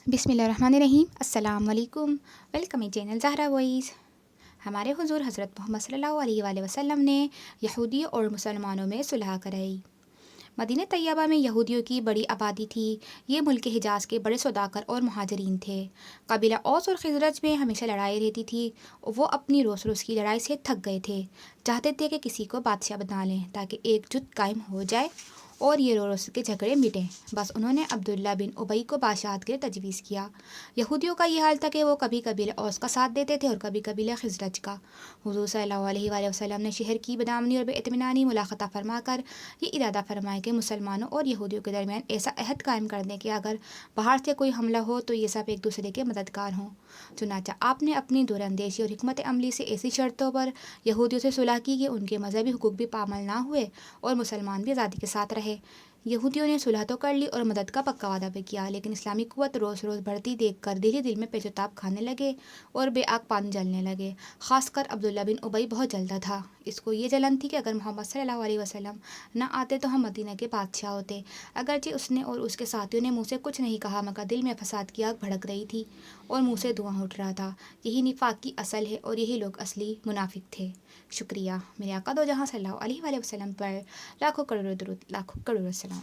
بسم اللہ الرحمن الرحیم۔ السلام علیکم، ویلکم چینل زہرا وائس۔ ہمارے حضور حضرت محمد صلی اللہ علیہ وآلہ وسلم نے یہودیوں اور مسلمانوں میں صلح کرائی۔ مدینہ طیبہ میں یہودیوں کی بڑی آبادی تھی۔ یہ ملک حجاز کے بڑے سوداگر اور مہاجرین تھے۔ قبیلہ اوس اور خزرج میں ہمیشہ لڑائی رہتی تھی۔ وہ اپنی روز روز کی لڑائی سے تھک گئے تھے، چاہتے تھے کہ کسی کو بادشاہ بنا لیں تاکہ ایک جت قائم ہو جائے اور یہ روز کے جھگڑے مٹیں۔ بس انہوں نے عبداللہ بن ابی کو بادشاہت کے لیے تجویز کیا۔ یہودیوں کا یہ حال تھا کہ وہ کبھی قبیلہ اوس کا ساتھ دیتے تھے اور کبھی قبیلہ خزرج کا۔ حضور صلی اللہ علیہ وآلہ وسلم نے شہر کی بدامنی اور بے اطمینانی ملاقاتہ فرما کر یہ ارادہ فرمایا کہ مسلمانوں اور یہودیوں کے درمیان ایسا عہد قائم کر دیں کہ اگر باہر سے کوئی حملہ ہو تو یہ سب ایک دوسرے کے مددگار ہوں۔ چنانچہ آپ نے اپنی دور اندیشی اور حکمت عملی سے ایسی شرطوں پر یہودیوں سے صلح کی کہ ان کے مذہبی حقوق بھی پامال نہ ہوئے اور مسلمان بھی آزادی کے ساتھ رہے۔ یہودیوں نے صلح تو کر لی اور مدد کا پکا وعدہ بھی کیا، لیکن اسلامی قوت روز روز بڑھتی دیکھ کر دل ہی دل میں پیچ و تاب کھانے لگے اور بے آگ پانی جلنے لگے۔ خاص کر عبداللہ بن ابی بہت جلتا تھا۔ اس کو یہ جلن تھی کہ اگر محمد صلی اللہ علیہ وسلم نہ آتے تو ہم مدینہ کے بادشاہ ہوتے۔ اگرچہ اس نے اور اس کے ساتھیوں نے منہ سے کچھ نہیں کہا، مگر دل میں فساد کی آگ بھڑک رہی تھی اور منہ سے دھواں اٹھ رہا تھا۔ یہی نفاق کی اصل ہے اور یہی لوگ اصلی منافق تھے۔ شکریہ۔ میرے آقا دو جہاں صلی اللہ علیہ وآلہ وسلم پر لاکھوں کروڑوں درود، لاکھوں کروڑوں سلام۔